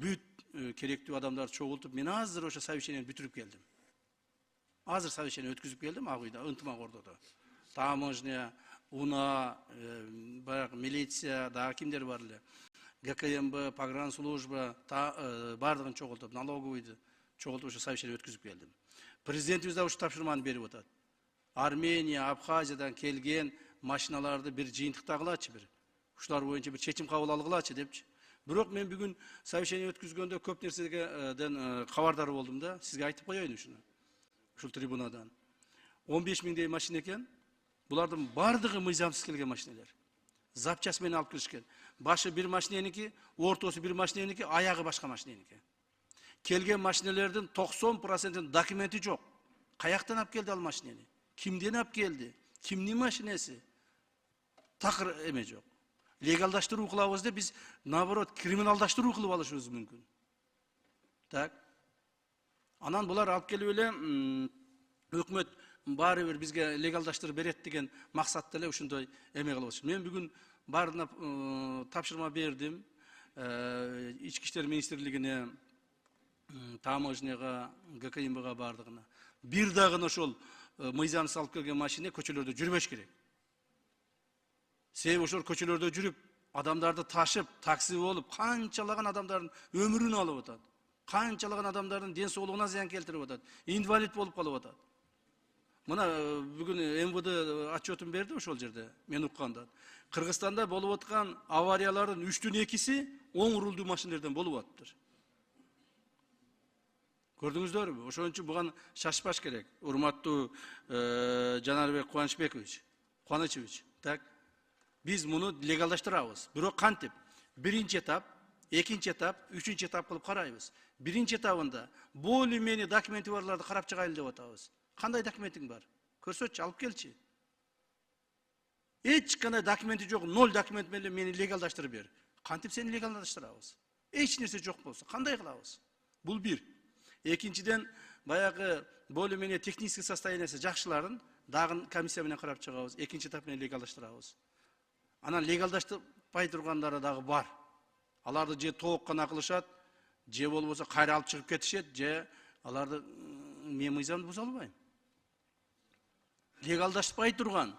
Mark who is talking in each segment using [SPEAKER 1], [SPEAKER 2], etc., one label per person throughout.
[SPEAKER 1] бүт керектүү адамдарды чогултуп, мен азыр ошо совещаниени бүтүрүп келдим. Азыр совещание өткүзүп келдим Ак үйдө, ынтымак ордодо. Таможня, УНА, баягы милиция, дагы кимдер бар эле. ГКМБ, погранслужба, бардыгын чогултуп, налоговыйды чогултуп ошо совещание өткүзүп келдим. Президентибиз да ушу тапшырманы берип атат. Армения, Абхазиядан келген машиналарды бир жыйынтыктагылачы бир. Ушулар боюнча бир чечим кабыл алгылачы депчи. Бирок мен бүгүн совещание өткүзгөндө көп нерседен кабардар болдум да, сизге айтып коеюн ушуну. Ушул трибунадан. 15 миңдей машина экен. Булардын бардыгы мыйзамсыз келген машиналар. Запчас менен алып киришкен. Башы бир машиненики, ортосу бир машиненики, аягы башка машиненики. Келген машинелердин 90% документи жок. Каяктан алып келди ал машинени? Кимден алып келди? Кимдин машинеси? Такыр эме жок. Легалдаштыруу кылабыз деп биз наоборот криминалдаштыруу кылып алышыбыз мүмкүн. Так. Анан булар алып келип эле өкмөт баары бир бизге легалдаштырып берет деген максатта эле ушундай эме кылып атышат. Мен бүгүн баарына тапшырма бердим. Ички иштер министрлигине, таможняга, ГКМБга бардыгына. Бир дагы ошол мыйзамсыз алып келген машина көчөлөрдө жүрбөш керек. Себеби ошол көчөлөрдө жүрүп, адамдарды ташып, такси болуп, канчалаган адамдардын өмүрүн алып атат. Канчалаган адамдардын ден соолугуна зыян келтирип атат. Инвалид болуп калып атат. Мына бүгүн МВД отчетун берди ошол жерде, мен укканда. Кыргызстанда болуп аткан авариялардын 3-төн 2-си оң рулдуу машиналардан болуп атыптыр. Көрдүңүздөрбү? Ошон үчүн буга шашпаш керек. Урматтуу Жанарбек Кубанычевич, так. Биз муну легалдаштырабыз. Бирок кантип? Биринчи этап, экинчи этап, үчүнчү этап кылып карайбыз. Биринчи этабында более-менее документи барларды карап чыгайлы деп атабыз. Кандай документиң бар? Көрсөтчү, алып келчи. Эч кандай документи жок, 0 документ менен мени легалдаштырып бер. Кантип сени легалдаштырабыз? Эч нерсе жок болсо, кандай кылабыз? Бул бир. Экинчиден, баягы более-менее технический состояниясы жакшыларын дагы комиссия менен карап чыгабыз. Экинчи этап менен легалдаштырабыз. Анан легалдаштырбай тургандары дагы бар. Аларды же тоок гана кылышат, же болбосо кайра алып чыгып кетишет, же аларды мен мыйзамды буза албайм. Легалдаштырбай турган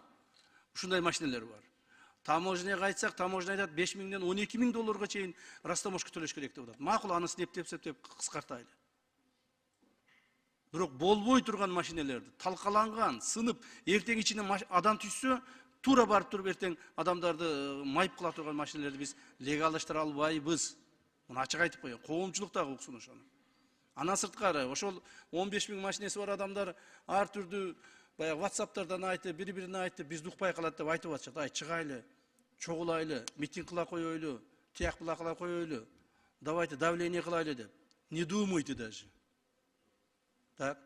[SPEAKER 1] ушундай машиналар бар. Таможняга айтсак, таможня айтат 5 миңден 12 миң долларга чейин растаможка төлөш керек деп атат. Макул, аны септеп кыскартайлы. Бирок болбой турган машиналарды талкаланган, сынып, эртең ичине адам түшсө, тура барып туруп эртең адамдарды майып кыла турган машиналарды биз легалдаштыра албайбыз. Муну ачык айтып коеюн. Коомчулук дагы уксун ошону. Андан сырткары, ошол 15 миң машинеси бар адамдар ар түрдүү баягы WhatsApp'тардан айтып, бири-бирине айтып, биз укпай калат деп айтып атышат. Ай, чыгайлы, чогулайлы, митинг кыла коелу, тияк була кыла коелу. Давайте давление кылайлы деп. Не думайте даже. Так.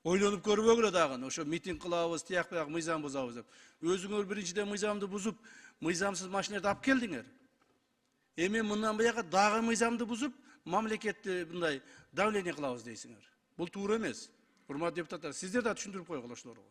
[SPEAKER 1] Ойлонуп көрбөгүлө дагы, ошо митинг кылабыз, тияк буяк мыйзам бузабыз деп. Өзүңөр биринчиден мыйзамды бузуп, мыйзамсыз машиналарды алып келдиңер. Эми мындан буяка дагы мыйзамды бузуп, мамлекетти мындай давление кылабыз дейсиңер. Бул туура эмес. Урматтуу депутаттар, сиздер да түшүндүрүп койгула ошолорго.